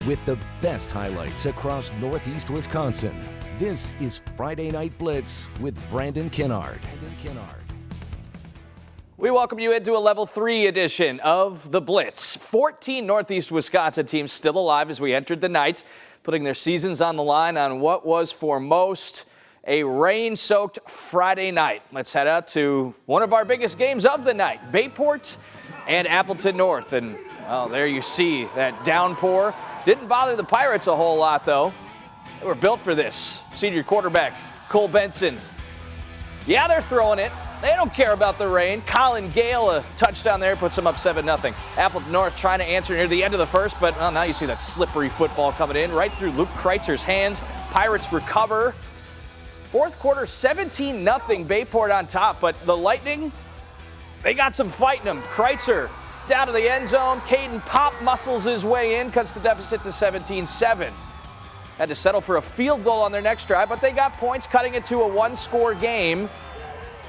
with the best highlights across Northeast Wisconsin. This is Friday Night Blitz with Brandon Kennard. We welcome you into a Level 3 edition of the Blitz. 14 Northeast Wisconsin teams still alive as we entered the night, putting their seasons on the line on what was for most a rain-soaked Friday night. Let's head out to one of our biggest games of the night, Bayport and Appleton North. And well, there you see that downpour. Didn't bother the Pirates a whole lot, though. They were built for this. Senior quarterback Cole Benson. Yeah, they're throwing it. They don't care about the rain. Colin Gale, a touchdown there, puts them up 7-0. Appleton North trying to answer near the end of the first, but well, now you see that slippery football coming in right through Luke Kreitzer's hands. Pirates recover. Fourth quarter, 17-0, Bayport on top, but the Lightning, they got some fighting them. Kreitzer down to the end zone. Caden Pop muscles his way in, cuts the deficit to 17-7. Had to settle for a field goal on their next drive, but they got points, cutting it to a one-score game.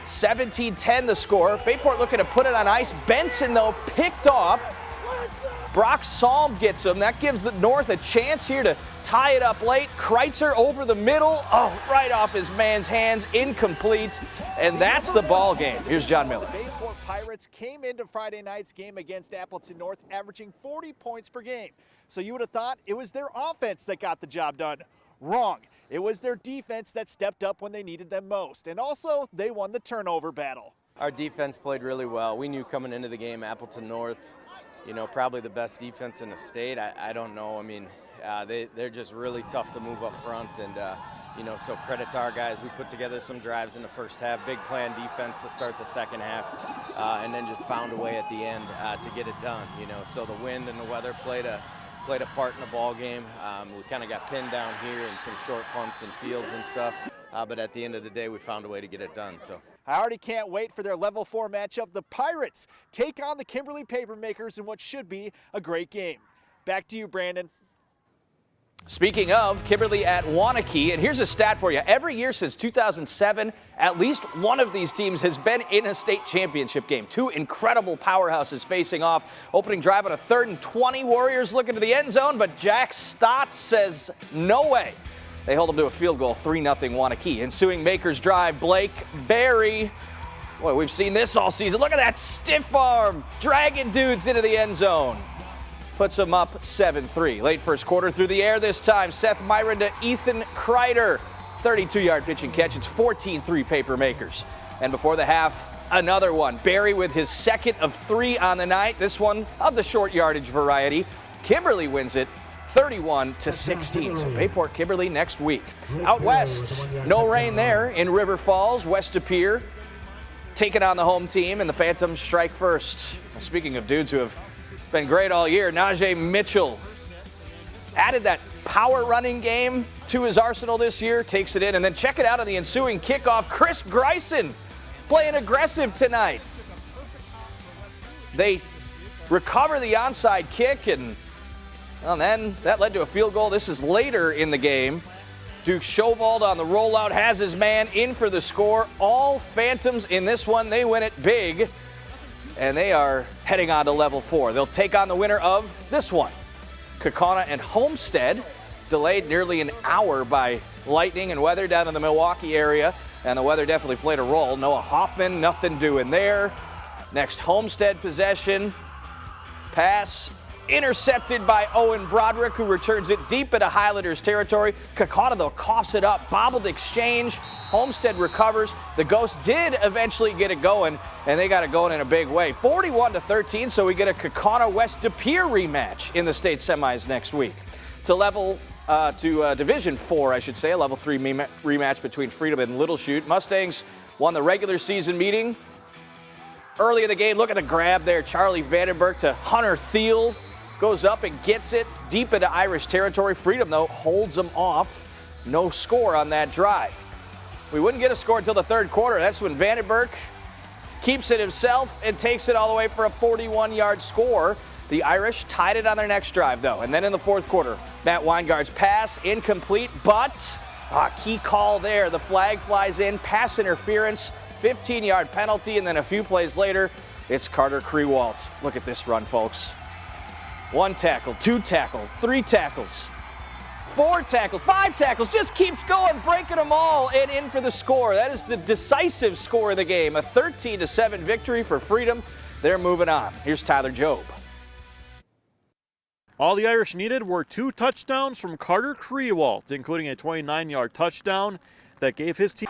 17-10 the score. Bayport looking to put it on ice. Benson, though, picked off. Brock Salm gets him. That gives the North a chance here to tie it up late. Kreitzer over the middle. Oh, right off his man's hands. Incomplete. And that's the ball game. Here's John Miller. Bayport Pirates came into Friday night's game against Appleton North averaging 40 points per game. So you would have thought it was their offense that got the job done. Wrong. It was their defense that stepped up when they needed them most. And also, they won the turnover battle. Our defense played really well. We knew coming into the game, Appleton North, probably the best defense in the state. I don't know. I mean, they're just really tough to move up front. And, so credit to our guys. We put together some drives in the first half, big plan defense to start the second half, and then just found a way at the end to get it done. So the wind and the weather played a part in the ball game. We kind of got pinned down here in some short punts and fields and stuff, but at the end of the day, we found a way to get it done. So I already can't wait for their Level 4 matchup. The Pirates take on the Kimberly Papermakers in what should be a great game. Back to you, Brandon. Speaking of Kimberly at Waunakee, and here's a stat for you. Every year since 2007, at least one of these teams has been in a state championship game. Two incredible powerhouses facing off. Opening drive on a 3rd and 20. Warriors looking to the end zone, but Jack Stotts says no way. They hold them to a field goal, 3-0 Waunakee. Ensuing Makers drive, Blake Berry. Boy, we've seen this all season. Look at that stiff arm, dragging dudes into the end zone. Puts them up 7-3. Late first quarter through the air this time. Seth Myron to Ethan Kreider. 32-yard pitch and catch. It's 14-3 Papermakers. And before the half, another one. Barry with his second of 3 on the night. This one of the short yardage variety. Kimberly wins it 31-16. So Bayport Kimberly next week. Out west, no rain there in River Falls. West De Pere taking on the home team, and the Phantoms strike first. Speaking of dudes who have been great all year, Najee Mitchell added that power running game to his arsenal this year, takes it in, and then check it out on the ensuing kickoff. Chris Greisen playing aggressive tonight. They recover the onside kick, and well, then that led to a field goal. This is later in the game. Duke Shovald on the rollout has his man in for the score. All Phantoms in this one. They win it big, and they are heading on to Level 4. They'll take on the winner of this one. Kaukauna and Homestead, delayed nearly an hour by lightning and weather down in the Milwaukee area, and the weather definitely played a role. Noah Hoffman, nothing doing there. Next Homestead possession, pass intercepted by Owen Broderick, who returns it deep into Highlanders territory. Kaukauna, though, coughs it up. Bobbled exchange. Homestead recovers. The Ghosts did eventually get it going, and they got it going in a big way. 41-13, so we get a Kaukauna West De Pere rematch in the state semis next week. To Division 4, I should say, a Level 3 rematch between Freedom and Little Chute. Mustangs won the regular season meeting. Early in the game, look at the grab there. Charlie Vandenberg to Hunter Thiel. Goes up and gets it deep into Irish territory. Freedom, though, holds them off. No score on that drive. We wouldn't get a score until the third quarter. That's when Vandenberg keeps it himself and takes it all the way for a 41-yard score. The Irish tied it on their next drive, though. And then in the fourth quarter, Matt Weingard's pass incomplete, but key call there. The flag flies in, pass interference, 15-yard penalty, and then a few plays later, it's Carter Krewalt. Look at this run, folks. 1 tackle, 2 tackle, 3 tackles, 4 tackles, 5 tackles, just keeps going, breaking them all, and in for the score. That is the decisive score of the game. A 13-7 victory for Freedom. They're moving on. Here's Tyler Jobe. All the Irish needed were 2 touchdowns from Carter Kriewalt, including a 29-yard touchdown that gave his team.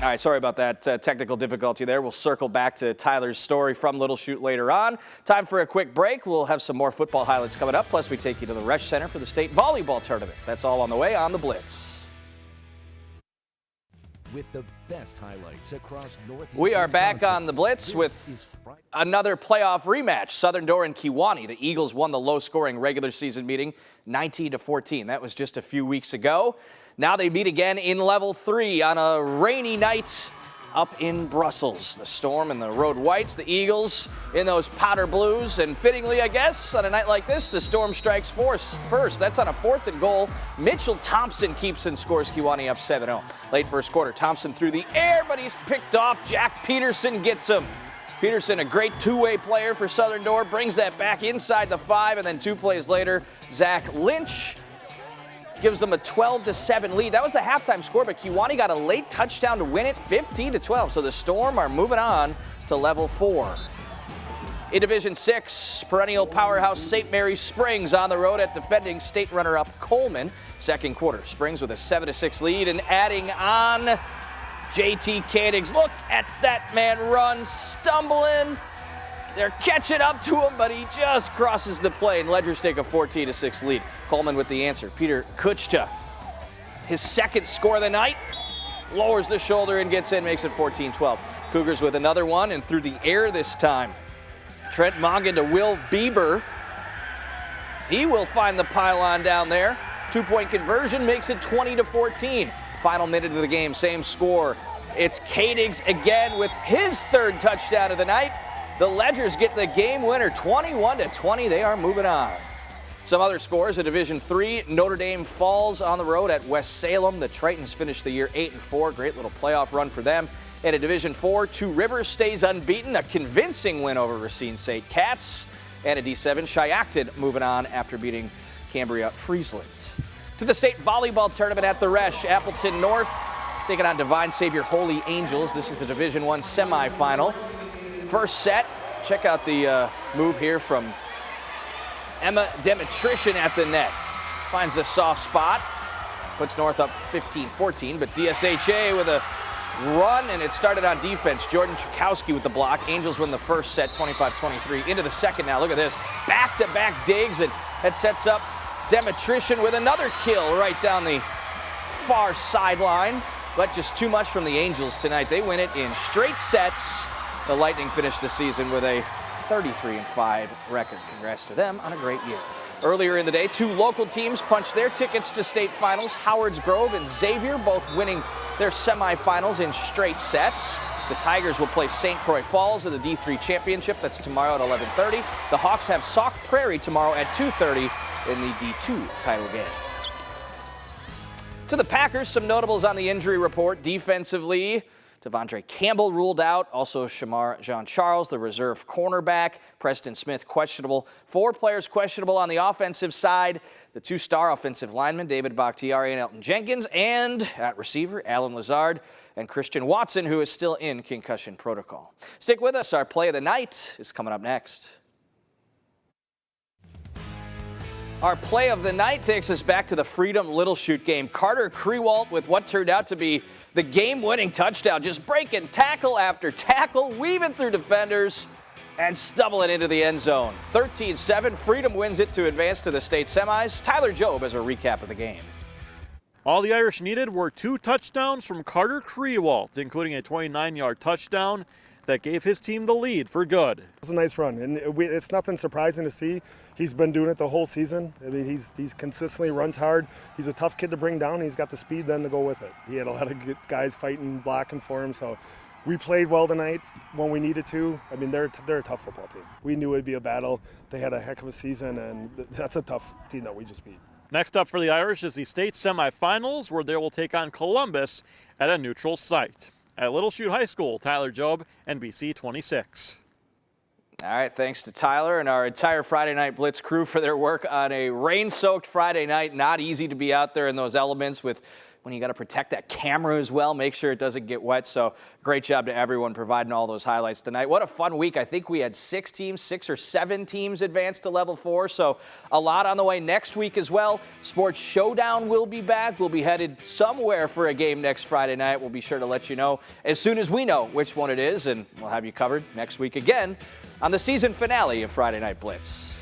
All right, sorry about that technical difficulty there. We'll circle back to Tyler's story from Little Chute later on. Time for a quick break. We'll have some more football highlights coming up. Plus, we take you to the Resch Center for the state volleyball tournament. That's all on the way on the Blitz. With the best highlights across Northeast We are back Wisconsin. on the Blitz with Friday. another playoff rematch. Southern Door and Kewanee. The Eagles won the low-scoring regular season meeting 19-14. That was just a few weeks ago. Now they meet again in Level 3 on a rainy night up in Brussels. The Storm and the Road Whites, the Eagles in those powder blues. And fittingly, I guess, on a night like this, the Storm strikes first. That's on a 4th and goal. Mitchell Thompson keeps and scores Kewanee up 7-0. Late first quarter, Thompson through the air, but he's picked off. Jack Peterson gets him. Peterson, a great two-way player for Southern Door, brings that back inside the 5, and then 2 plays later, Zach Lynch gives them a 12-7 lead. That was the halftime score, but Kewanee got a late touchdown to win it, 15-12. So the Storm are moving on to Level 4. In Division 6, perennial powerhouse St. Mary's Springs on the road at defending state runner-up Coleman. Second quarter, Springs with a 7-6 lead, and adding on JT Koenigs. Look at that man run, stumbling. They're catching up to him, but he just crosses the plane. Ledgers take a 14-6 lead. Coleman with the answer. Peter Kuchta, his second score of the night, lowers the shoulder and gets in, makes it 14-12. Cougars with another one, and through the air this time. Trent Mongan to Will Bieber. He will find the pylon down there. 2-point conversion makes it 20-14. Final minute of the game, same score. It's Koenigs again with his 3rd touchdown of the night. The Ledgers get the game winner, 21-20. They are moving on. Some other scores in Division 3. Notre Dame falls on the road at West Salem. The Tritons finished the year 8-4. Great little playoff run for them. And in Division 4, Two Rivers stays unbeaten. A convincing win over Racine St. Cats. And a D7, Shiacton moving on after beating Cambria Friesland. To the state volleyball tournament at the Resch. Appleton North taking on Divine Savior Holy Angels. This is the Division 1 semifinal. First set, check out the move here from Emma Demetrician at the net. Finds the soft spot, puts North up 15-14, but DSHA with a run, and it started on defense. Jordan Chakowski with the block. Angels win the first set, 25-23. Into the second now, look at this. Back-to-back digs, and that sets up Demetrician with another kill right down the far sideline, but just too much from the Angels tonight. They win it in straight sets. The Lightning finished the season with a 33-5 record. Congrats to them on a great year. Earlier in the day, 2 local teams punched their tickets to state finals. Howards Grove and Xavier both winning their semifinals in straight sets. The Tigers will play St. Croix Falls in the D3 Championship. That's tomorrow at 11:30. The Hawks have Sauk Prairie tomorrow at 2:30 in the D2 title game. To the Packers, some notables on the injury report. Defensively, Devondre Campbell ruled out. Also, Shamar Jean-Charles, the reserve cornerback. Preston Smith, questionable. 4 players questionable on the offensive side. The 2-star offensive linemen, David Bakhtiari and Elton Jenkins. And at receiver, Alan Lazard and Christian Watson, who is still in concussion protocol. Stick with us. Our play of the night is coming up next. Our play of the night takes us back to the Freedom Little Chute game. Carter Kriewalt with what turned out to be the game-winning touchdown, just breaking tackle after tackle, weaving through defenders, and stumbling into the end zone. 13-7, Freedom wins it to advance to the state semis. Tyler Jobe has a recap of the game. All the Irish needed were 2 touchdowns from Carter Kriewalt, including a 29-yard touchdown that gave his team the lead for good. It was a nice run, and it's nothing surprising to see. He's been doing it the whole season. I mean, he's consistently runs hard. He's a tough kid to bring down. He's got the speed then to go with it. He had a lot of good guys fighting, blocking for him, so we played well tonight when we needed to. I mean, they're a tough football team. We knew it'd be a battle. They had a heck of a season, and that's a tough team that we just beat. Next up for the Irish is the state semifinals, where they will take on Columbus at a neutral site. at Little Chute High School. Tyler Job, NBC 26. All right, thanks to Tyler and our entire Friday Night Blitz crew for their work on a rain-soaked Friday night. Not easy to be out there in those elements with when you got to protect that camera as well, make sure it doesn't get wet. So great job to everyone providing all those highlights tonight. What a fun week. I think we had 6 or 7 teams advance to level 4. So a lot on the way next week as well. Sports Showdown will be back. We'll be headed somewhere for a game next Friday night. We'll be sure to let you know as soon as we know which one it is, and we'll have you covered next week again on the season finale of Friday Night Blitz.